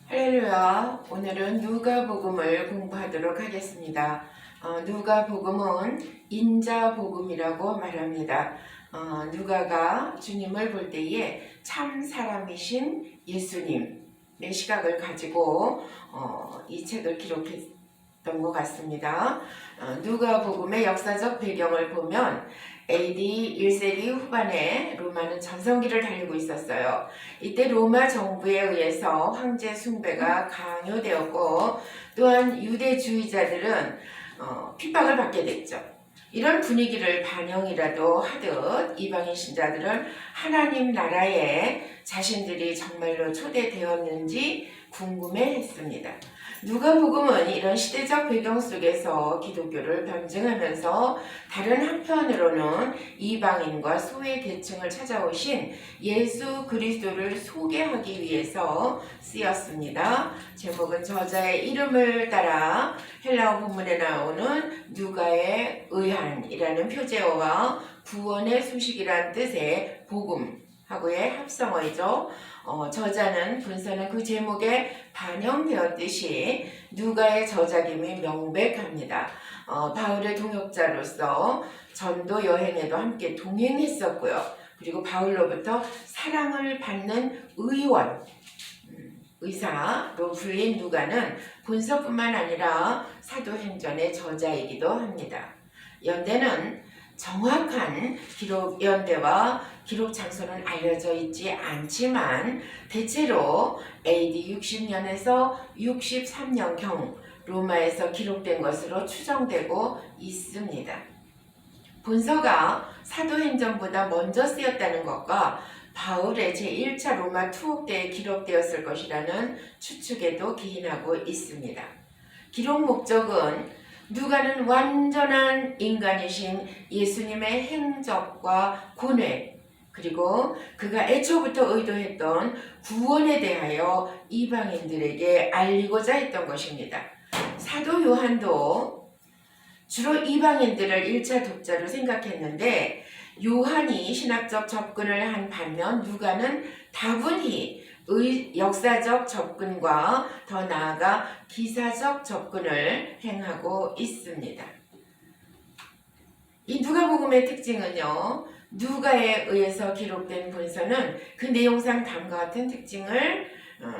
할렐루야. 오늘은 누가복음을 공부하도록 하겠습니다. 누가복음은 인자복음이라고 말합니다. 누가가 주님을 볼 때에 참 사람이신 예수님의 시각을 가지고 이 책을 기록했던 것 같습니다. 누가복음의 역사적 배경을 보면 AD 1세기 후반에 로마는 전성기를 달리고 있었어요. 이때 로마 정부에 의해서 황제 숭배가 강요되었고 또한 유대주의자들은 핍박을 받게 됐죠. 이런 분위기를 반영이라도 하듯 이방인 신자들은 하나님 나라에 자신들이 정말로 초대되었는지 궁금해했습니다. 누가복음은 이런 시대적 배경 속에서 기독교를 변증하면서 다른 한편으로는 이방인과 소외 계층을 찾아오신 예수 그리스도를 소개하기 위해서 쓰였습니다. 제목은 저자의 이름을 따라 헬라어 본문에 나오는 누가의 의한이라는 표제어와 구원의 소식이란 뜻의 복음하고의 합성어이죠. 저자는 분서는 그 제목에 반영되었듯이 누가의 저작임이 명백합니다. 바울의 동역자로서 전도 여행에도 함께 동행했었고요. 그리고 바울로부터 사랑을 받는 의사로 불린 누가는 본서뿐만 아니라 사도행전의 저자이기도 합니다. 연대는 정확한 기록 연대와 기록 장소는 알려져 있지 않지만 대체로 AD 60년에서 63년경 로마에서 기록된 것으로 추정되고 있습니다. 본서가 사도행전보다 먼저 쓰였다는 것과 바울의 제1차 로마 투옥 때에 기록되었을 것이라는 추측에도 기인하고 있습니다. 기록 목적은 누가는 완전한 인간이신 예수님의 행적과 고뇌 그리고 그가 애초부터 의도했던 구원에 대하여 이방인들에게 알리고자 했던 것입니다. 사도 요한도 주로 이방인들을 1차 독자로 생각했는데 요한이 신학적 접근을 한 반면 누가는 다분히 역사적 접근과 더 나아가 기사적 접근을 행하고 있습니다. 이 누가복음의 특징은요, 누가에 의해서 기록된 본서는 그 내용상 다음과 같은 특징을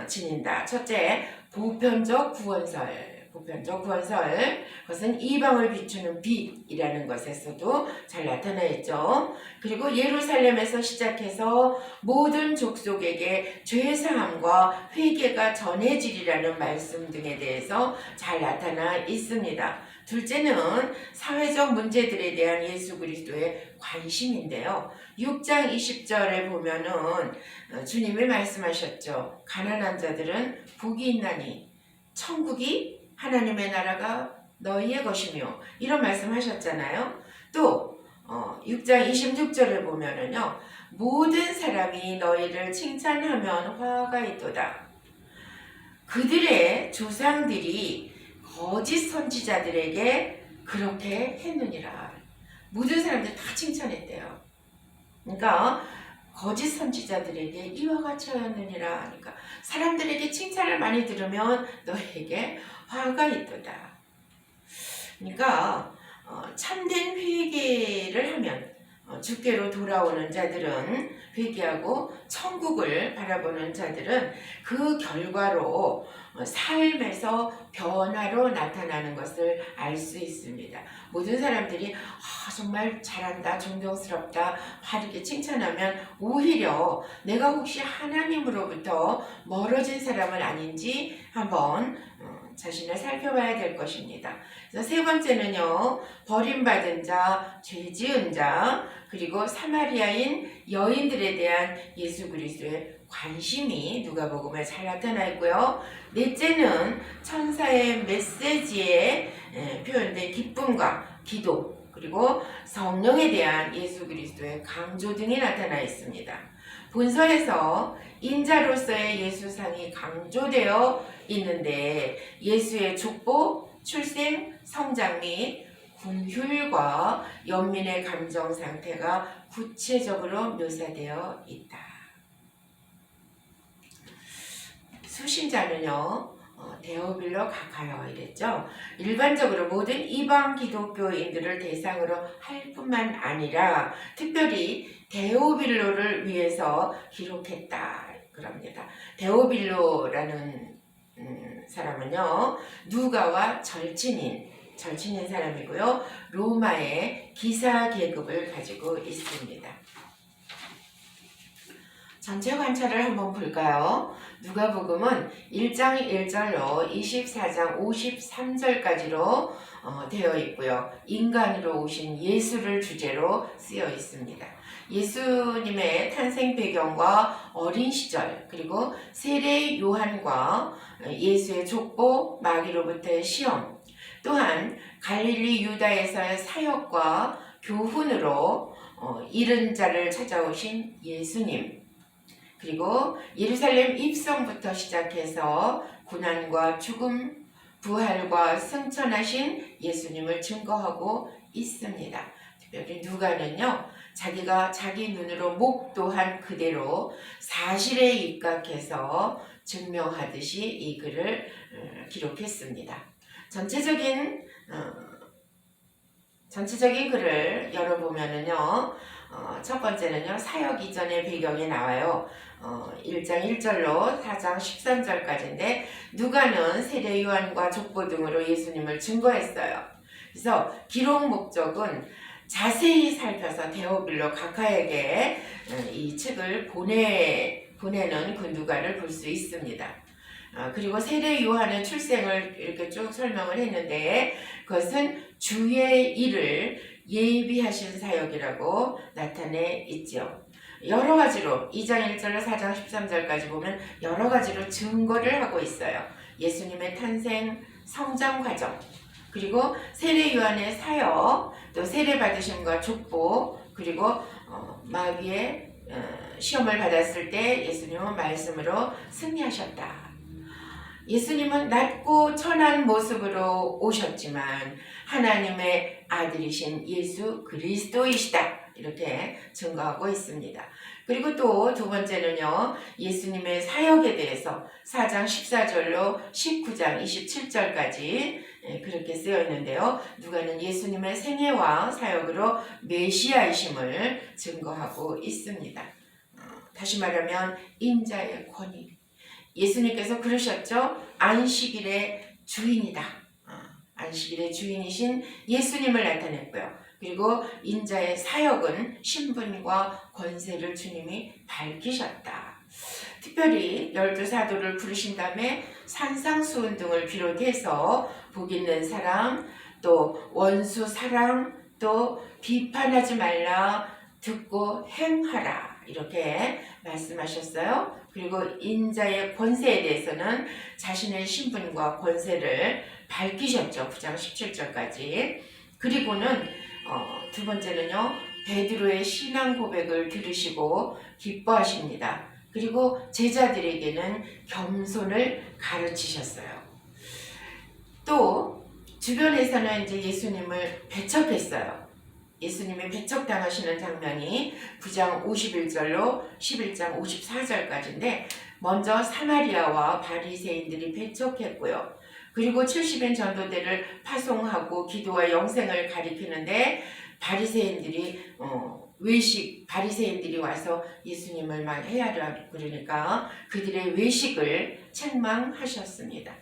지닌다. 첫째, 보편적 구원설. 그것은 이방을 비추는 빛이라는 것에서도 잘 나타나 있죠. 그리고 예루살렘에서 시작해서 모든 족속에게 죄사함과 회개가 전해지리라는 말씀 등에 대해서 잘 나타나 있습니다. 둘째는 사회적 문제들에 대한 예수 그리스도의 관심인데요. 6장 20절에 보면은 주님이 말씀하셨죠. 가난한 자들은 복이 있나니 천국이 하나님의 나라가 너희의 것이며 이런 말씀하셨잖아요. 또 6장 26절을 보면은요. 모든 사람이 너희를 칭찬하면 화가 있도다. 그들의 조상들이 거짓 선지자들에게 그렇게 했느니라. 모든 사람들 다 칭찬했대요. 그러니까 거짓 선지자들에게 이와 같이 하였느니라 하니까 사람들에게 칭찬을 많이 들으면 너에게 화가 있도다. 그러니까 참된 회개를 하면 주께로 돌아오는 자들은 회개하고 천국을 바라보는 자들은 그 결과로 삶에서 변화로 나타나는 것을 알 수 있습니다. 모든 사람들이 정말 잘한다, 존경스럽다, 바르게 칭찬하면 오히려 내가 혹시 하나님으로부터 멀어진 사람은 아닌지 한번 자신을 살펴봐야 될 것입니다. 그래서 세 번째는요, 버림받은 자, 죄 지은 자, 그리고 사마리아인 여인들에 대한 예수 그리스도의 관심이 누가복음에 잘 나타나 있고요. 넷째는 천사의 메시지에 표현된 기쁨과 기도, 그리고 성령에 대한 예수 그리스도의 강조 등이 나타나 있습니다. 본서에서 인자로서의 예수상이 강조되어 있는데 예수의 축복, 출생, 성장 및 궁휼과 연민의 감정 상태가 구체적으로 묘사되어 있다. 수신자는요 데오빌로 각하여 이랬죠. 일반적으로 모든 이방 기독교인들을 대상으로 할 뿐만 아니라 특별히 데오빌로를 위해서 기록했다 그럽니다. 데오빌로라는 사람은요 누가와 절친인 사람이고요. 로마의 기사 계급을 가지고 있습니다. 전체 관찰을 한번 볼까요? 누가복음은 1장 1절로 24장 53절까지로 되어 있고요. 인간으로 오신 예수를 주제로 쓰여 있습니다. 예수님의 탄생 배경과 어린 시절, 그리고 세례 요한과 예수의 족보 마귀로부터의 시험, 또한 갈릴리 유다에서의 사역과 교훈으로 잃은 자를 찾아오신 예수님, 그리고 예루살렘 입성부터 시작해서 고난과 죽음, 부활과 승천하신 예수님을 증거하고 있습니다. 특별히 누가는요, 자기가 자기 눈으로 목도한 그대로 사실에 입각해서 증명하듯이 이 글을 기록했습니다. 전체적인 글을 열어보면은요, 첫 번째는요, 사역 이전의 배경이 나와요. 1장 1절로 4장 13절까지인데 누가는 세례 요한과 족보 등으로 예수님을 증거했어요. 그래서 기록 목적은 자세히 살펴서 데오빌로 각하에게 이 책을 보내는 그 누가를 볼 수 있습니다. 그리고 세례 요한의 출생을 이렇게 쭉 설명을 했는데 그것은 주의 일을 예비하신 사역이라고 나타내 있죠. 여러 가지로 2장 1절로 4장 13절까지 보면 여러 가지로 증거를 하고 있어요. 예수님의 탄생, 성장 과정, 그리고 세례 요한의 사역, 또 세례 받으심과 족보, 그리고 마귀의 시험을 받았을 때 예수님은 말씀으로 승리하셨다. 예수님은 낮고 천한 모습으로 오셨지만 하나님의 아들이신 예수 그리스도이시다. 이렇게 증거하고 있습니다. 그리고 또 두 번째는요. 예수님의 사역에 대해서 4장 14절로 19장 27절까지 그렇게 쓰여 있는데요. 누가는 예수님의 생애와 사역으로 메시아이심을 증거하고 있습니다. 다시 말하면 인자의 권위. 예수님께서 그러셨죠. 안식일의 주인이다. 안식일의 주인이신 예수님을 나타냈고요. 그리고 인자의 사역은 신분과 권세를 주님이 밝히셨다. 특별히 12사도를 부르신 다음에 산상수훈 등을 비롯해서 복 있는 사랑, 또 원수 사랑, 또 비판하지 말라, 듣고 행하라 이렇게 말씀하셨어요. 그리고 인자의 권세에 대해서는 자신의 신분과 권세를 밝히셨죠. 9장 17절까지. 그리고는 두 번째는요. 베드로의 신앙 고백을 들으시고 기뻐하십니다. 그리고 제자들에게는 겸손을 가르치셨어요. 또 주변에서는 이제 예수님을 배척했어요. 예수님이 배척당하시는 장면이 9장 51절로 11장 54절까지인데 먼저 사마리아와 바리새인들이 배척했고요. 그리고 70인 전도대를 파송하고 기도와 영생을 가리키는데 바리새인들이 와서 예수님을 막 해하려 그러니까 그들의 외식을 책망하셨습니다.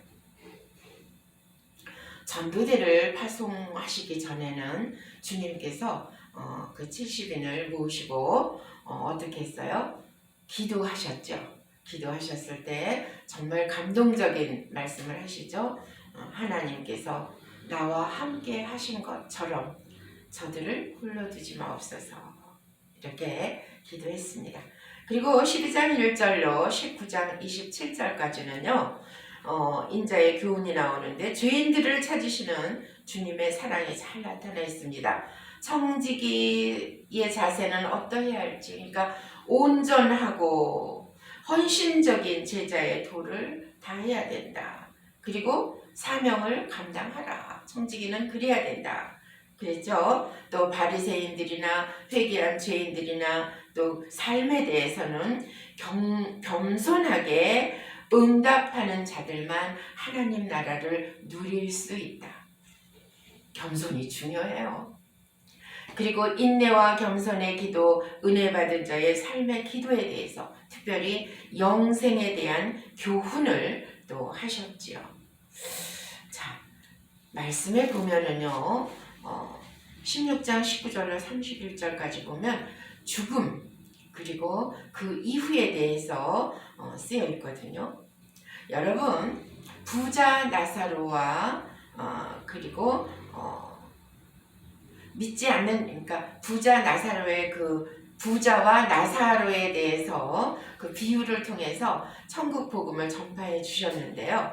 전도대를 파송하시기 전에는 주님께서 그 70인을 모으시고 어떻게 했어요? 기도하셨죠. 기도하셨을 때 정말 감동적인 말씀을 하시죠. 하나님께서 나와 함께 하신 것처럼 저들을 홀로두지 마옵소서 이렇게 기도했습니다. 그리고 12장 1절로 19장 27절까지는요. 인자의 교훈이 나오는데 죄인들을 찾으시는 주님의 사랑이 잘 나타나 있습니다. 청지기의 자세는 어떠해야 할지, 그러니까 온전하고 헌신적인 제자의 도를 다해야 된다. 그리고 사명을 감당하라. 청지기는 그래야 된다. 그랬죠. 또 바리새인들이나 회개한 죄인들이나 또 삶에 대해서는 겸손하게 응답하는 자들만 하나님 나라를 누릴 수 있다. 겸손이 중요해요. 그리고 인내와 겸손의 기도, 은혜 받은 자의 삶의 기도에 대해서 특별히 영생에 대한 교훈을 또 하셨지요. 자, 말씀에 보면은요, 16장 19절로 31절까지 보면 죽음 그리고 그 이후에 대해서 쓰여 있거든요. 여러분, 부자 나사로와 그리고 믿지 않는, 그러니까 부자 나사로의 그 부자와 나사로에 대해서 그 비유를 통해서 천국 복음을 전파해 주셨는데요.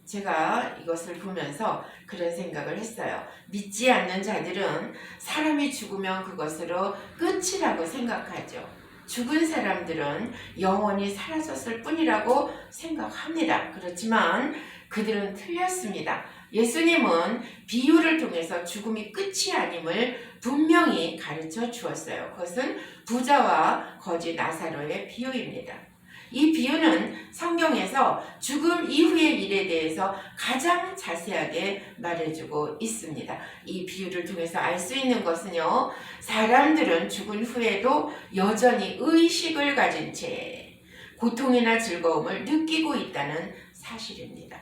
제가 이것을 보면서 그런 생각을 했어요. 믿지 않는 자들은 사람이 죽으면 그것으로 끝이라고 생각하죠. 죽은 사람들은 영원히 사라졌을 뿐이라고 생각합니다. 그렇지만 그들은 틀렸습니다. 예수님은 비유를 통해서 죽음이 끝이 아님을 분명히 가르쳐 주었어요. 그것은 부자와 거지 나사로의 비유입니다. 이 비유는 성경에서 죽음 이후의 일에 대해서 가장 자세하게 말해주고 있습니다. 이 비유를 통해서 알 수 있는 것은요, 사람들은 죽은 후에도 여전히 의식을 가진 채 고통이나 즐거움을 느끼고 있다는 사실입니다.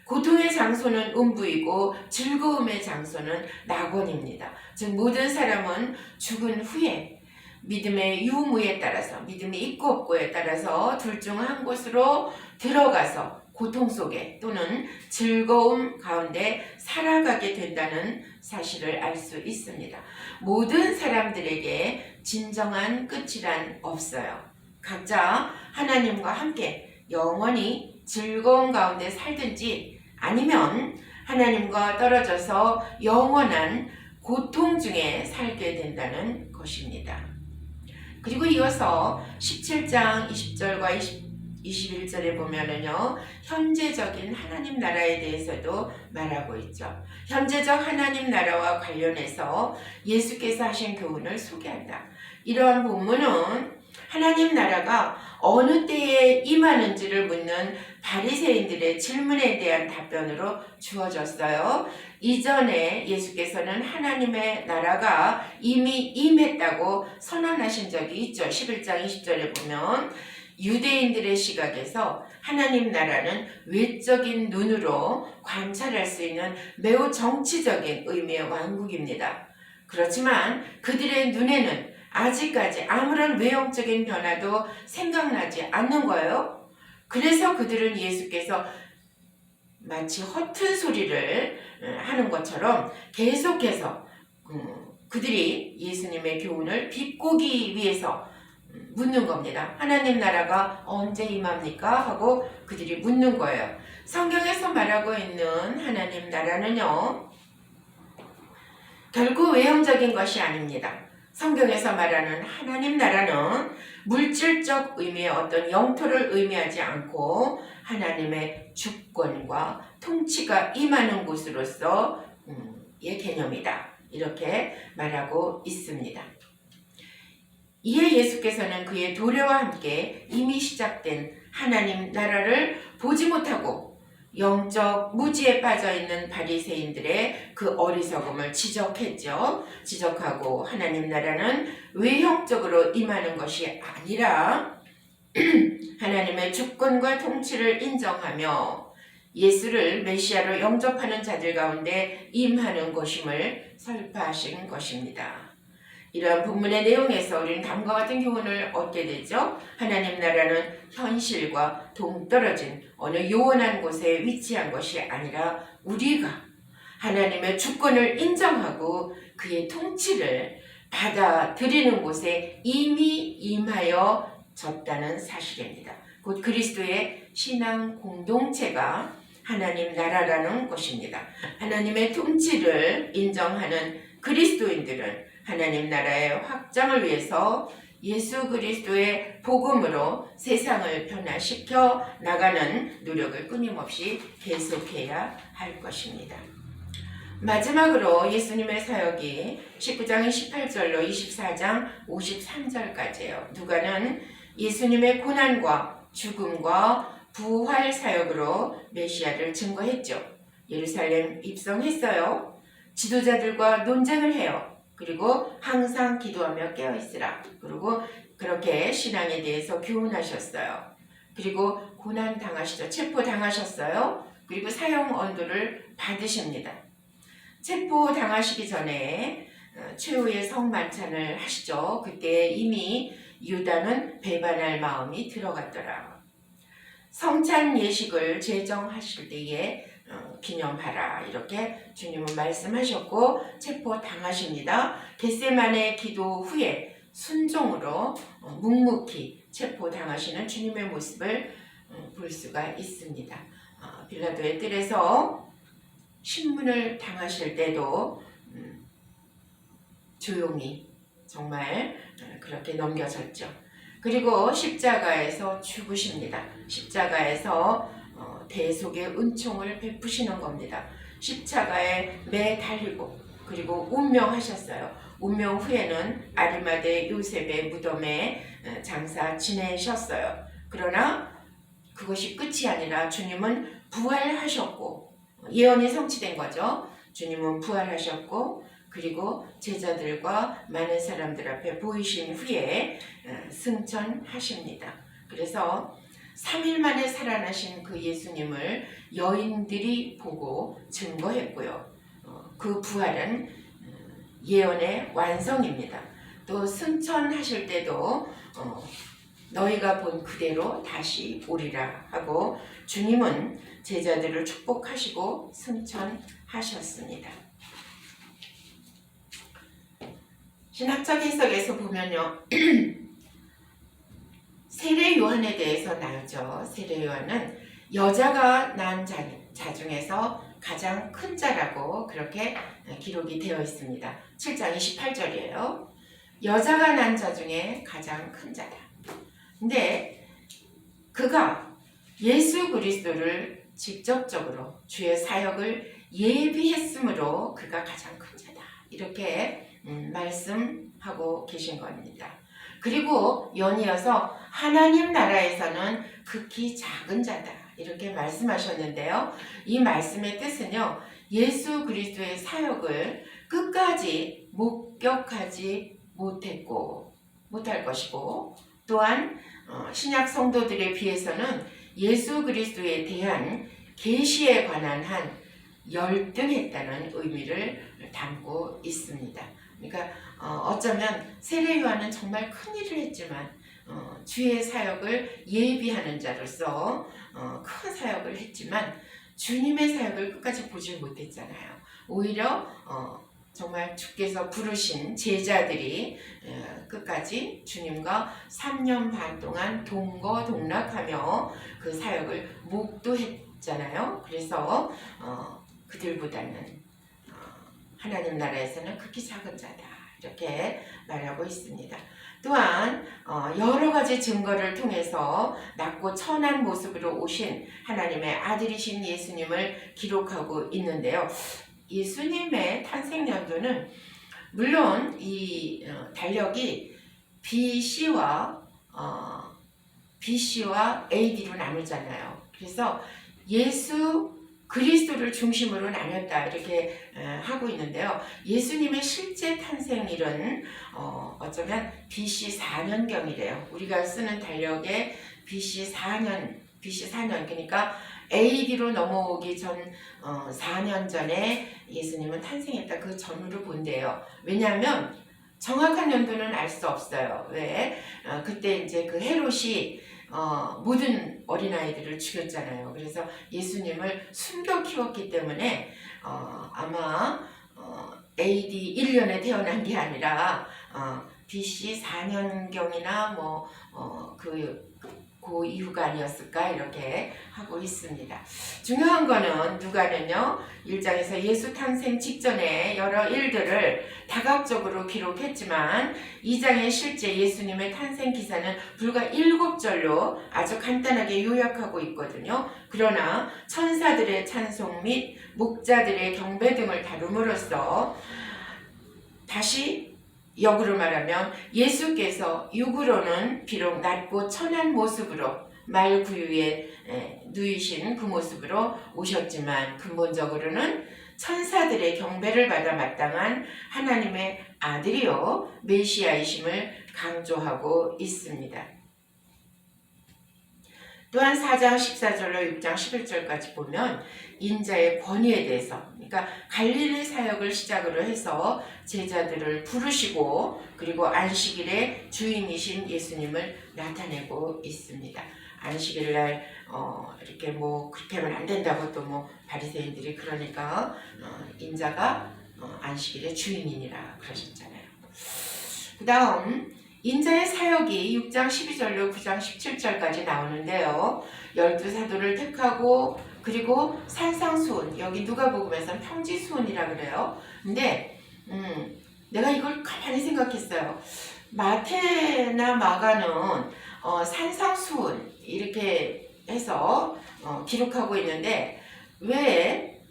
고통의 장소는 음부이고 즐거움의 장소는 낙원입니다. 즉 모든 사람은 죽은 후에 믿음의 유무에 따라서, 믿음이 있고 없고에 따라서 둘 중 한 곳으로 들어가서 고통 속에 또는 즐거움 가운데 살아가게 된다는 사실을 알 수 있습니다. 모든 사람들에게 진정한 끝이란 없어요. 각자 하나님과 함께 영원히 즐거움 가운데 살든지 아니면 하나님과 떨어져서 영원한 고통 중에 살게 된다는 것입니다. 그리고 이어서 17장 20절과 21절에 보면은요, 현재적인 하나님 나라에 대해서도 말하고 있죠. 현재적 하나님 나라와 관련해서 예수께서 하신 교훈을 소개한다. 이러한 본문은 하나님 나라가 어느 때에 임하는지를 묻는 바리새인들의 질문에 대한 답변으로 주어졌어요. 이전에 예수께서는 하나님의 나라가 이미 임했다고 선언하신 적이 있죠. 11장 20절에 보면 유대인들의 시각에서 하나님 나라는 외적인 눈으로 관찰할 수 있는 매우 정치적인 의미의 왕국입니다. 그렇지만 그들의 눈에는 아직까지 아무런 외형적인 변화도 생각나지 않는 거예요. 그래서 그들은 예수께서 마치 허튼 소리를 하는 것처럼 계속해서 그들이 예수님의 교훈을 비꼬기 위해서 묻는 겁니다. 하나님 나라가 언제 임합니까? 하고 그들이 묻는 거예요. 성경에서 말하고 있는 하나님 나라는요, 결코 외형적인 것이 아닙니다. 성경에서 말하는 하나님 나라는 물질적 의미의 어떤 영토를 의미하지 않고 하나님의 주권과 통치가 임하는 곳으로서의 개념이다. 이렇게 말하고 있습니다. 이에 예수께서는 그의 도래와 함께 이미 시작된 하나님 나라를 보지 못하고 영적 무지에 빠져있는 바리새인들의 그 어리석음을 지적했죠. 지적하고 하나님 나라는 외형적으로 임하는 것이 아니라 하나님의 주권과 통치를 인정하며 예수를 메시아로 영접하는 자들 가운데 임하는 것임을 설파하신 것입니다. 이러한 본문의 내용에서 우리는 다음과 같은 교훈을 얻게 되죠. 하나님 나라는 현실과 동떨어진 어느 요원한 곳에 위치한 것이 아니라 우리가 하나님의 주권을 인정하고 그의 통치를 받아들이는 곳에 이미 임하여졌다는 사실입니다. 곧 그리스도의 신앙 공동체가 하나님 나라라는 것입니다. 하나님의 통치를 인정하는 그리스도인들은 하나님 나라의 확장을 위해서 예수 그리스도의 복음으로 세상을 변화시켜 나가는 노력을 끊임없이 계속해야 할 것입니다. 마지막으로 예수님의 사역이 19장 18절로 24장 53절까지예요. 누가는 예수님의 고난과 죽음과 부활 사역으로 메시아를 증거했죠. 예루살렘 입성했어요. 지도자들과 논쟁을 해요. 그리고 항상 기도하며 깨어있으라. 그리고 그렇게 신앙에 대해서 교훈하셨어요. 그리고 고난 당하시죠. 체포 당하셨어요. 그리고 사형 언도를 받으십니다. 체포 당하시기 전에 최후의 성만찬을 하시죠. 그때 이미 유다는 배반할 마음이 들어갔더라. 성찬 예식을 제정하실 때에 기념하라 이렇게 주님은 말씀하셨고 체포 당하십니다. 겟세마네 기도 후에 순종으로 묵묵히 체포 당하시는 주님의 모습을 볼 수가 있습니다. 빌라도의 뜰에서 신문을 당하실 때도 조용히 정말 그렇게 넘겨졌죠. 그리고 십자가에서 죽으십니다. 십자가에서 대속의 은총을 베푸시는 겁니다. 십자가에 매 달리고 그리고 운명하셨어요. 운명 후에는 아리마대 요셉의 무덤에 장사 지내셨어요. 그러나 그것이 끝이 아니라 주님은 부활하셨고 예언이 성취된 거죠. 주님은 부활하셨고 그리고 제자들과 많은 사람들 앞에 보이신 후에 승천하십니다. 그래서 3일 만에 살아나신 그 예수님을 여인들이 보고 증거했고요. 그 부활은 예언의 완성입니다. 또 승천하실 때도 너희가 본 그대로 다시 오리라 하고 주님은 제자들을 축복하시고 승천하셨습니다. 신학적 해석에서 보면요. 세례 요한에 대해서 나오죠. 세례 요한은 여자가 난 자 중에서 가장 큰 자라고 그렇게 기록이 되어 있습니다. 7장 28절이에요. 여자가 난 자 중에 가장 큰 자다. 근데 그가 예수 그리스도를 직접적으로 주의 사역을 예비했으므로 그가 가장 큰 자다. 이렇게 말씀하고 계신 겁니다. 그리고 연이어서 하나님 나라에서는 극히 작은 자다. 이렇게 말씀하셨는데요. 이 말씀의 뜻은요. 예수 그리스도의 사역을 끝까지 목격하지 못할 것이고 또한 신약 성도들에 비해서는 예수 그리스도에 대한 계시에 관한 한 열등했다는 의미를 담고 있습니다. 그러니까 어쩌면 세례 요한은 정말 큰 일을 했지만 주의 사역을 예비하는 자로서 큰 사역을 했지만 주님의 사역을 끝까지 보지 못했잖아요. 오히려 정말 주께서 부르신 제자들이 끝까지 주님과 3년 반 동안 동거동락하며 그 사역을 목도했잖아요. 그래서 그들보다는 하나님 나라에서는 극히 작은 자다 이렇게 말하고 있습니다. 또한 여러 가지 증거를 통해서 낮고 천한 모습으로 오신 하나님의 아들이신 예수님을 기록하고 있는데요. 예수님의 탄생 연도는 물론 이 달력이 BC와 AD로 나누잖아요. 그래서 예수 그리스도를 중심으로 나눴다 이렇게 하고 있는데요. 예수님의 실제 탄생일은 어쩌면 BC 4년경이래요. 우리가 쓰는 달력에 BC 4년 그러니까 AD로 넘어오기 전 4년 전에 예수님은 탄생했다. 그 전후를 본대요. 왜냐하면 정확한 연도는 알 수 없어요. 왜? 그때 이제 그 헤롯이 모든 어린아이들을 죽였잖아요. 그래서 예수님을 숨겨 키웠기 때문에 아마 AD 1년에 태어난 게 아니라 BC 4년경이나 그 이후가 아니었을까 이렇게 하고 있습니다. 중요한 거는 누가는요 1장에서 예수 탄생 직전에 여러 일들을 다각적으로 기록했지만 2장의 실제 예수님의 탄생 기사는 불과 7절로 아주 간단하게 요약하고 있거든요. 그러나 천사들의 찬송 및 목자들의 경배 등을 다룸으로써 다시 역으로 말하면 예수께서 육으로는 비록 낮고 천한 모습으로 말 구유에 누이신 그 모습으로 오셨지만 근본적으로는 천사들의 경배를 받아 마땅한 하나님의 아들이요 메시아이심을 강조하고 있습니다. 또한 4장 14절로 6장 11절까지 보면 인자의 권위에 대해서, 그러니까 갈릴리 사역을 시작으로 해서 제자들을 부르시고 그리고 안식일의 주인이신 예수님을 나타내고 있습니다. 안식일날 이렇게 뭐 그렇게 하면 안 된다고 또 뭐 바리새인들이 그러니까 인자가 안식일의 주인이니라 그러셨잖아요. 그 다음 인자의 사역이 6장 12절로 9장 17절까지 나오는데요. 12사도를 택하고 그리고 산상수훈, 여기 누가복음에서는 평지수훈이라 그래요. 근데 내가 이걸 가만히 생각했어요. 마태나 마가는 산상수훈 이렇게 해서 기록하고 있는데 왜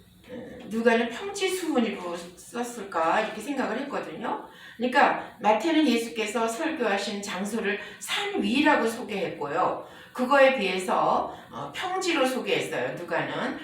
누가는 평지수훈이라고 썼을까 이렇게 생각을 했거든요. 그러니까 마태는 예수께서 설교하신 장소를 산 위라고 소개했고요. 그거에 비해서 평지로 소개했어요. 누가는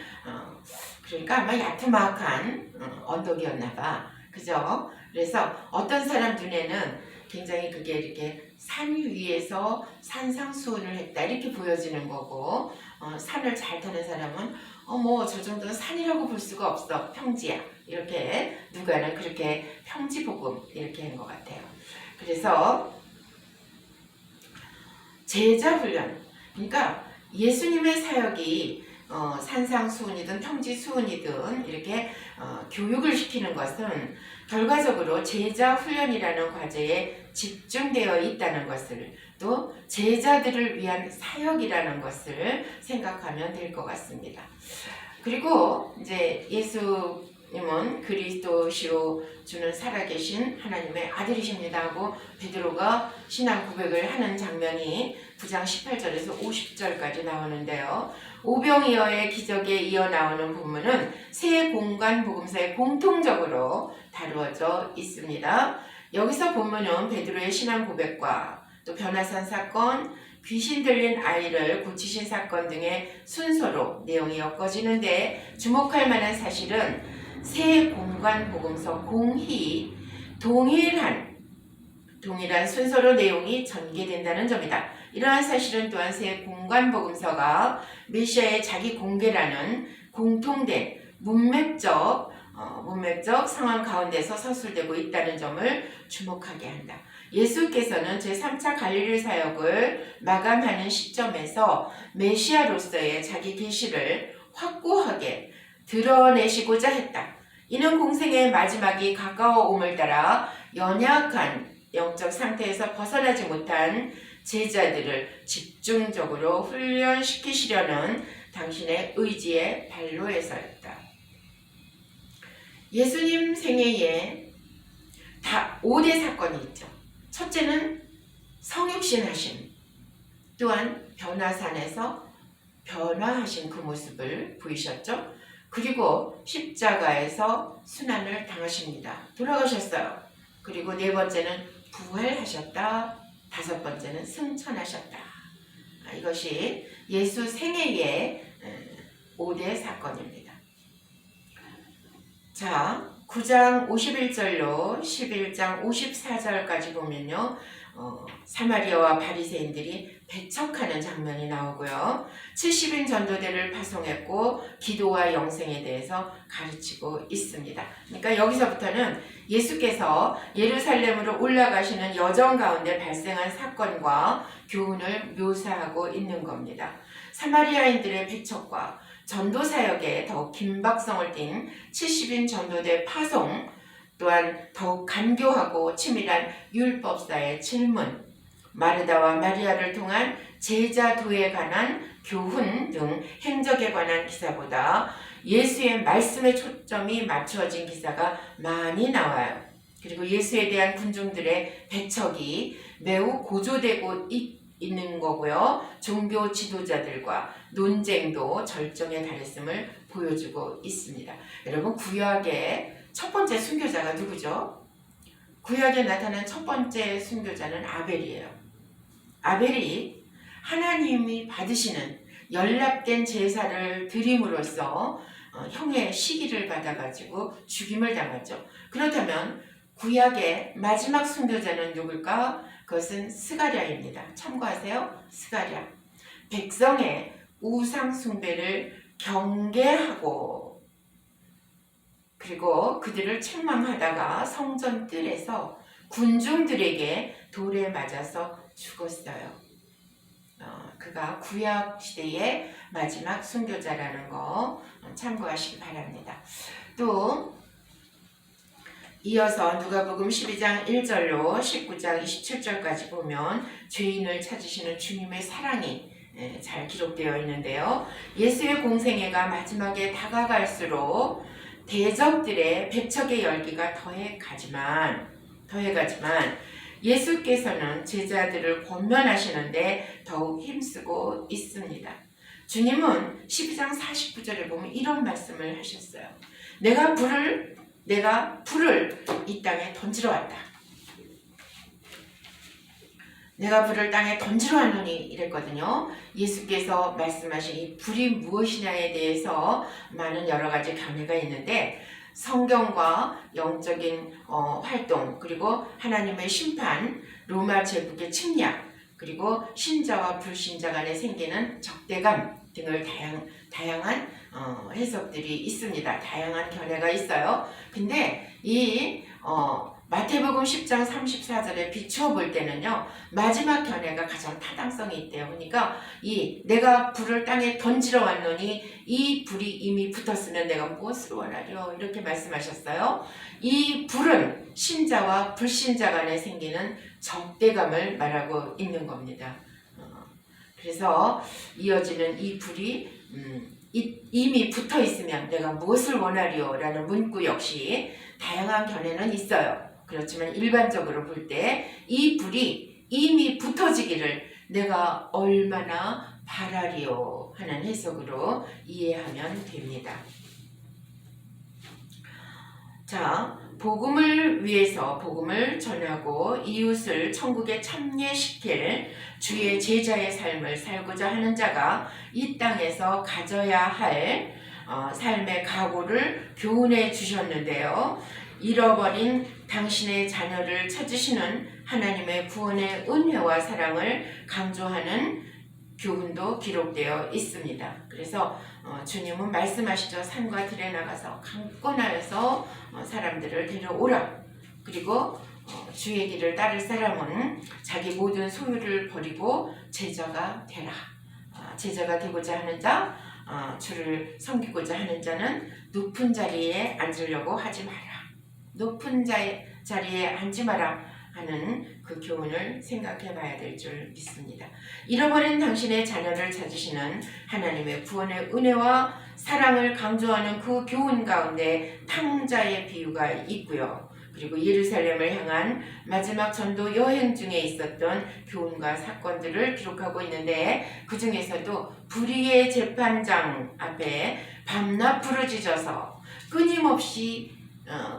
그러니까 아마 야트막한 언덕이었나 봐. 그죠? 그래서 어떤 사람 눈에는 굉장히 그게 이렇게 산 위에서 산상수훈을 했다 이렇게 보여지는 거고 산을 잘 타는 사람은 뭐 저 정도는 산이라고 볼 수가 없어. 평지야. 이렇게 누가는 그렇게 평지복음 이렇게 한 것 같아요. 그래서 제자훈련, 그러니까 예수님의 사역이 산상수훈이든 평지수훈이든 이렇게 교육을 시키는 것은 결과적으로 제자훈련이라는 과제에 집중되어 있다는 것을, 또 제자들을 위한 사역이라는 것을 생각하면 될 것 같습니다. 그리고 이제 예수님은 그리스도시로 주는 살아계신 하나님의 아들이십니다 하고 베드로가 신앙 고백을 하는 장면이 9장 18절에서 50절까지 나오는데요. 오병이어의 기적에 이어 나오는 본문은 세 공간 복음서에 공통적으로 다루어져 있습니다. 여기서 본문은 베드로의 신앙 고백과 또 변화산 사건, 귀신 들린 아이를 고치신 사건 등의 순서로 내용이 엮어지는데 주목할 만한 사실은 세 공간 복음서 공히 동일한 순서로 내용이 전개된다는 점이다. 이러한 사실은 또한 세 공간 복음서가 메시아의 자기 공개라는 공통된 문맥적 상황 가운데서 서술되고 있다는 점을 주목하게 한다. 예수께서는 제3차 갈릴리 사역을 마감하는 시점에서 메시아로서의 자기 계시를 확고하게 드러내시고자 했다. 이는 공생의 마지막이 가까워옴을 따라 연약한 영적 상태에서 벗어나지 못한 제자들을 집중적으로 훈련시키시려는 당신의 의지의 발로에서였다. 예수님 생애에 다 5대 사건이 있죠. 첫째는 성육신 하심, 또한 변화산에서 변화하신 그 모습을 보이셨죠. 그리고 십자가에서 순환을 당하십니다. 돌아가셨어요. 그리고 네 번째는 부활하셨다. 다섯 번째는 승천하셨다. 이것이 예수 생애의 5대 사건입니다. 자, 9장 51절로 11장 54절까지 보면요. 사마리아와 바리새인들이 배척하는 장면이 나오고요. 70인 전도대를 파송했고 기도와 영생에 대해서 가르치고 있습니다. 그러니까 여기서부터는 예수께서 예루살렘으로 올라가시는 여정 가운데 발생한 사건과 교훈을 묘사하고 있는 겁니다. 사마리아인들의 배척과 전도 사역에 더욱 긴박성을 띈 70인 전도대 파송, 또한 더욱 간교하고 치밀한 율법사의 질문, 마르다와 마리아를 통한 제자도에 관한 교훈 등 행적에 관한 기사보다 예수의 말씀에 초점이 맞추어진 기사가 많이 나와요. 그리고 예수에 대한 군중들의 배척이 매우 고조되고 있는 거고요. 종교 지도자들과 논쟁도 절정에 달했음을 보여주고 있습니다. 여러분, 구약의 첫 번째 순교자가 누구죠? 구약에 나타난 첫 번째 순교자는 아벨이에요. 아벨이 하나님이 받으시는 연락된 제사를 드림으로써 형의 시기를 받아가지고 죽임을 당하죠. 그렇다면 구약의 마지막 순교자는 누굴까? 그것은 스가랴입니다. 참고하세요. 스가랴. 백성의 우상 숭배를 경계하고 그리고 그들을 책망하다가 성전 뜰에서 군중들에게 돌에 맞아서 죽었어요. 그가 구약 시대의 마지막 순교자라는 거 참고하시기 바랍니다. 또 이어서 누가복음 12장 1절로 19장 27절까지 보면 죄인을 찾으시는 주님의 사랑이 잘 기록되어 있는데요. 예수의 공생애가 마지막에 다가갈수록 대적들의 배척의 열기가 더해가지만 예수께서는 제자들을 권면하시는데 더욱 힘쓰고 있습니다. 주님은 12장 49절에 보면 이런 말씀을 하셨어요. 내가 불을 이 땅에 던지러 왔다. 내가 불을 땅에 던지러 왔노니 이랬거든요. 예수께서 말씀하신 이 불이 무엇이냐에 대해서 많은 여러 가지 견해가 있는데 성경과 영적인 활동, 그리고 하나님의 심판, 로마 제국의 침략, 그리고 신자와 불신자 간에 생기는 적대감 등을 다양한 해석들이 있습니다. 다양한 견해가 있어요. 근데 이 마태복음 10장 34절에 비추어볼 때는요, 마지막 견해가 가장 타당성이 있대요. 그러니까 내가 불을 땅에 던지러 왔노니 이 불이 이미 붙었으면 내가 무엇을 원하려, 이렇게 말씀하셨어요. 이 불은 신자와 불신자 간에 생기는 적대감을 말하고 있는 겁니다. 그래서 이어지는 이 불이 이미 붙어 있으면 내가 무엇을 원하리요? 라는 문구 역시 다양한 견해는 있어요. 그렇지만 일반적으로 볼 때 이 불이 이미 붙어지기를 내가 얼마나 바라리요 하는 해석으로 이해하면 됩니다. 자, 복음을 위해서 복음을 전하고 이웃을 천국에 참여시킬 주의 제자의 삶을 살고자 하는 자가 이 땅에서 가져야 할 삶의 각오를 교훈해 주셨는데요. 잃어버린 당신의 자녀를 찾으시는 하나님의 구원의 은혜와 사랑을 강조하는 교훈도 기록되어 있습니다. 그래서 주님은 말씀하시죠. 산과 들에 나가서 강권하여서 사람들을 데려오라. 그리고 주의 길을 따를 사람은 자기 모든 소유를 버리고 제자가 되라. 제자가 되고자 하는 자, 주를 섬기고자 하는 자는 높은 자리에 앉으려고 하지 마라. 높은 자리에 앉지 마라 하는 그 교훈을 생각해 봐야 될 줄 믿습니다. 잃어버린 당신의 자녀를 찾으시는 하나님의 구원의 은혜와 사랑을 강조하는 그 교훈 가운데 탕자의 비유가 있고요. 그리고 예루살렘을 향한 마지막 전도 여행 중에 있었던 교훈과 사건들을 기록하고 있는데 그 중에서도 불의의 재판장 앞에 밤낮 부르짖어서 끊임없이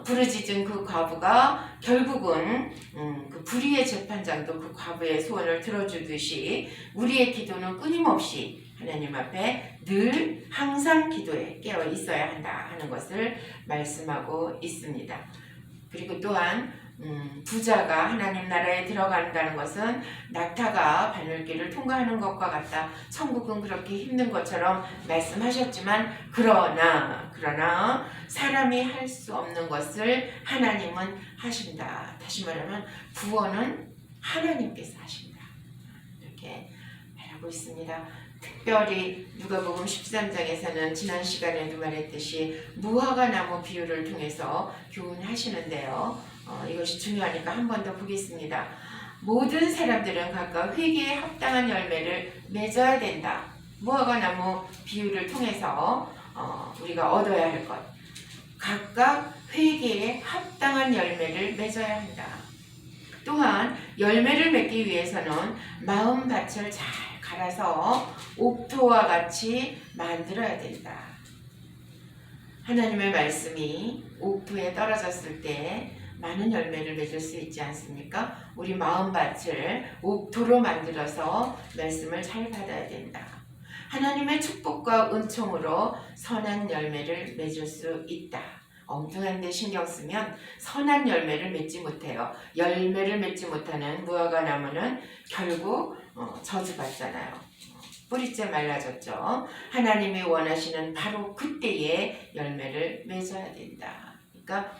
부르짖은 그 과부가 결국은 그 불의의 재판장도 그 과부의 소원을 들어주듯이 우리의 기도는 끊임없이 하나님 앞에 늘 항상 기도에 깨어 있어야 한다 하는 것을 말씀하고 있습니다. 그리고 또한 부자가 하나님 나라에 들어간다는 것은 낙타가 바늘길을 통과하는 것과 같다. 천국은 그렇게 힘든 것처럼 말씀하셨지만 그러나 사람이 할 수 없는 것을 하나님은 하신다. 다시 말하면 구원은 하나님께서 하신다. 이렇게 말하고 있습니다. 특별히 누가복음 13장에서는 지난 시간에도 말했듯이 무화과 나무 비유를 통해서 교훈하시는데요. 이것이 중요하니까 한 번 더 보겠습니다. 모든 사람들은 각각 회개에 합당한 열매를 맺어야 된다. 무화과 나무 비유를 통해서 우리가 얻어야 할 것. 각각 회개에 합당한 열매를 맺어야 한다. 또한 열매를 맺기 위해서는 마음밭을 잘 갈아서 옥토와 같이 만들어야 된다. 하나님의 말씀이 옥토에 떨어졌을 때 많은 열매를 맺을 수 있지 않습니까? 우리 마음밭을 옥토로 만들어서 말씀을 잘 받아야 된다. 하나님의 축복과 은총으로 선한 열매를 맺을 수 있다. 엉뚱한 데 신경 쓰면 선한 열매를 맺지 못해요. 열매를 맺지 못하는 무화과 나무는 결국 저주받잖아요. 뿌리째 말라졌죠. 하나님이 원하시는 바로 그때에 열매를 맺어야 된다. 그러니까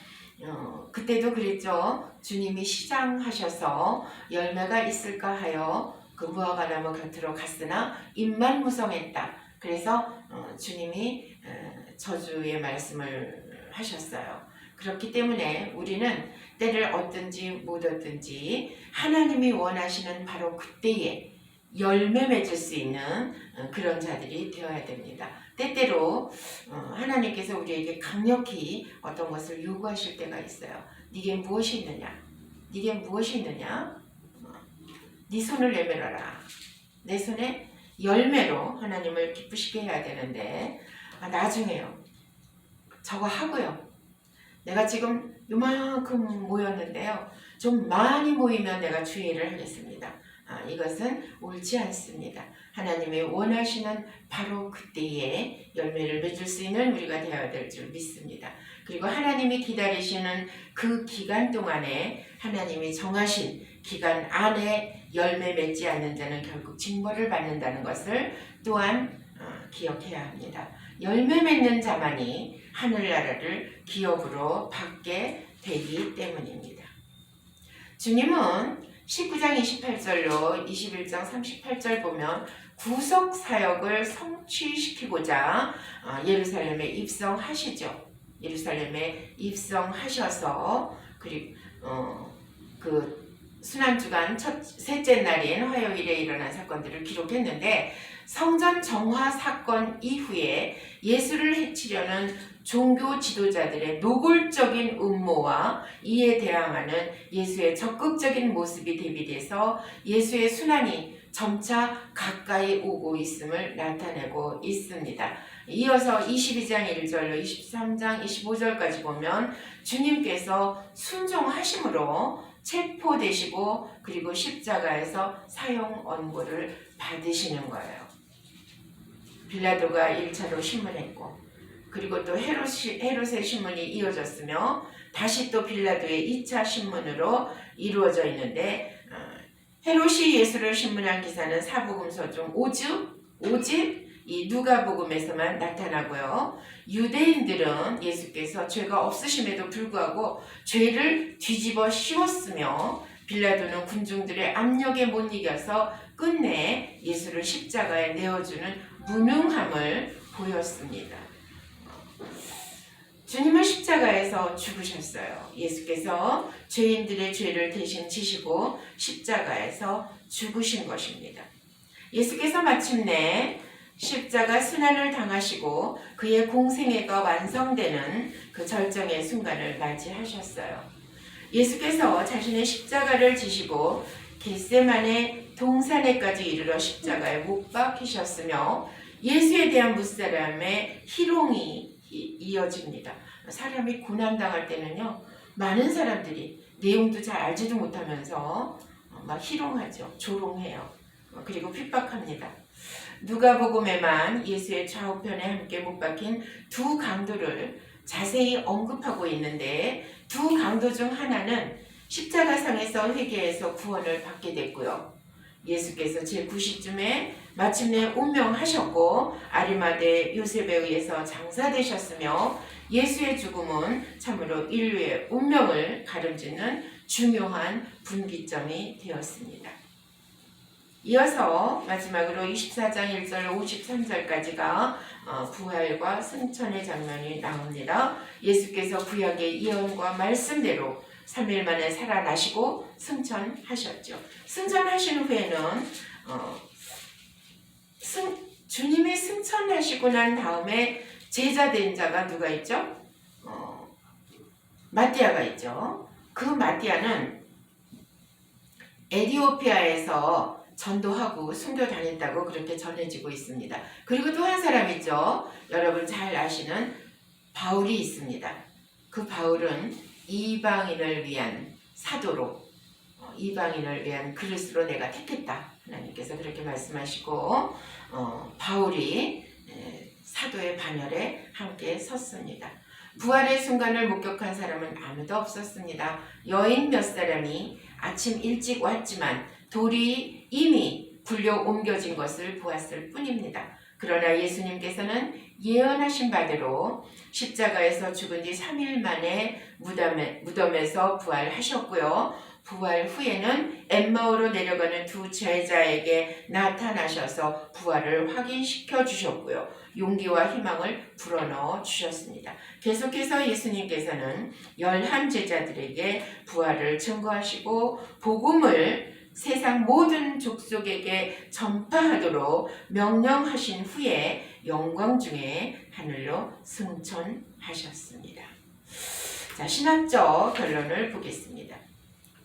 그때도 그랬죠. 주님이 시장하셔서 열매가 있을까 하여 그 무화과 나무 곁으로 갔으나 잎만 무성했다. 그래서 주님이 저주의 말씀을 하셨어요. 그렇기 때문에 우리는 때를 얻든지 못 얻든지 하나님이 원하시는 바로 그때에 열매 맺을 수 있는 그런 자들이 되어야 됩니다. 때때로 하나님께서 우리에게 강력히 어떤 것을 요구하실 때가 있어요. 네게 무엇이 있느냐? 네게 무엇이 있느냐? 네 손을 내밀어라. 내 손에 열매로 하나님을 기쁘시게 해야 되는데 나중에요. 저거 하고요. 내가 지금 요만큼 모였는데요. 좀 많이 모이면 내가 주의를 하겠습니다. 이것은 옳지 않습니다. 하나님이 원하시는 바로 그때에 열매를 맺을 수 있는 우리가 되어야 될 줄 믿습니다. 그리고 하나님이 기다리시는 그 기간 동안에 하나님이 정하신 기간 안에 열매 맺지 않는 자는 결국 징벌을 받는다는 것을 또한 기억해야 합니다. 열매 맺는 자만이 하늘나라를 기업으로 받게 되기 때문입니다. 주님은 19장 28절로 21장 38절 보면 구속 사역을 성취시키고자 예루살렘에 입성하시죠. 예루살렘에 입성하셔서 그리고 그 순환주간 셋째 날인 화요일에 일어난 사건들을 기록했는데 성전 정화 사건 이후에 예수를 해치려는 종교 지도자들의 노골적인 음모와 이에 대항하는 예수의 적극적인 모습이 대비돼서 예수의 순환이 점차 가까이 오고 있음을 나타내고 있습니다. 이어서 22장 1절로 23장 25절까지 보면 주님께서 순종하심으로 체포되시고 그리고 십자가에서 사형 언고를 받으시는 거예요. 빌라도가 1차로 신문했고 그리고 또 헤롯의 신문이 이어졌으며 다시 또 빌라도의 2차 신문으로 이루어져 있는데 헤롯이 예수를 신문한 기사는 사복음서 중 5집 이 누가복음에서만 나타나고요. 유대인들은 예수께서 죄가 없으심에도 불구하고 죄를 뒤집어 씌웠으며 빌라도는 군중들의 압력에 못 이겨서 끝내 예수를 십자가에 내어주는 무능함을 보였습니다. 주님은 십자가에서 죽으셨어요. 예수께서 죄인들의 죄를 대신 지시고 십자가에서 죽으신 것입니다. 예수께서 마침내 십자가 순환을 당하시고 그의 공생애가 완성되는 그 절정의 순간을 맞이하셨어요. 예수께서 자신의 십자가를 지시고 겟세마네 동산에까지 이르러 십자가에 못 박히셨으며 예수에 대한 무사람의 희롱이 이어집니다. 사람이 고난당할 때는요, 많은 사람들이 내용도 잘 알지도 못하면서 막 희롱하죠. 조롱해요. 그리고 핍박합니다. 누가복음에만 예수의 좌우편에 함께 못 박힌 두 강도를 자세히 언급하고 있는데 두 강도 중 하나는 십자가상에서 회개해서 구원을 받게 됐고요. 예수께서 제9시쯤에 마침내 운명하셨고 아리마대 요셉에 의해서 장사되셨으며 예수의 죽음은 참으로 인류의 운명을 가름짓는 중요한 분기점이 되었습니다. 이어서 마지막으로 24장 1절 53절까지가 부활과 승천의 장면이 나옵니다. 예수께서 구약의 예언과 말씀대로 3일 만에 살아나시고 승천하셨죠. 승천하신 후에는 주님이 승천하시고 난 다음에 제자 된 자가 누가 있죠? 마띠아가 있죠. 그 마띠아는 에티오피아에서 전도하고 순교 다녔다고 그렇게 전해지고 있습니다. 그리고 또 한 사람 있죠. 여러분 잘 아시는 바울이 있습니다. 그 바울은 이방인을 위한 사도로, 이방인을 위한 그릇으로 내가 택했다. 하나님께서 그렇게 말씀하시고 바울이 사도의 반열에 함께 섰습니다. 부활의 순간을 목격한 사람은 아무도 없었습니다. 여인 몇 사람이 아침 일찍 왔지만 돌이 이미 굴려 옮겨진 것을 보았을 뿐입니다. 그러나 예수님께서는 예언하신 바대로 십자가에서 죽은 뒤 3일 만에 무덤에서 부활하셨고요. 부활 후에는 엠마오로 내려가는 두 제자에게 나타나셔서 부활을 확인시켜 주셨고요. 용기와 희망을 불어넣어 주셨습니다. 계속해서 예수님께서는 11제자들에게 부활을 증거하시고 복음을 세상 모든 족속에게 전파하도록 명령하신 후에 영광 중에 하늘로 승천하셨습니다. 자, 신학적 결론을 보겠습니다.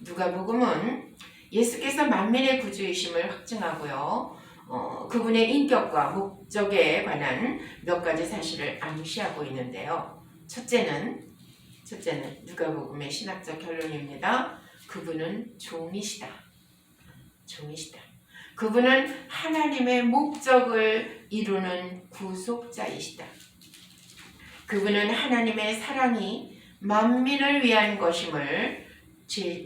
누가복음은 예수께서 만민의 구주이심을 확증하고요. 그분의 인격과 목적에 관한 몇 가지 사실을 암시하고 있는데요. 첫째는 누가복음의 신학적 결론입니다. 그분은 종이시다. 그분은 하나님의 목적을 이루는 구속자이시다. 그분은 하나님의 사랑이 만민을 위한 것임을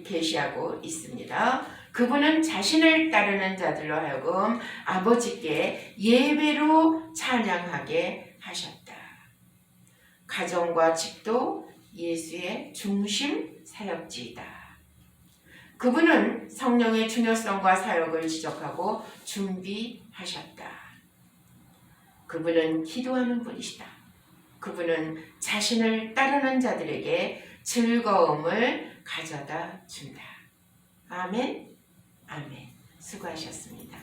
계시하고 있습니다. 그분은 자신을 따르는 자들로 하여금 아버지께 예배로 찬양하게 하셨다. 가정과 집도 예수의 중심 사역지이다. 그분은 성령의 중요성과 사역을 지적하고 준비하셨다. 그분은 기도하는 분이시다. 그분은 자신을 따르는 자들에게 즐거움을 가져다 준다. 아멘. 수고하셨습니다.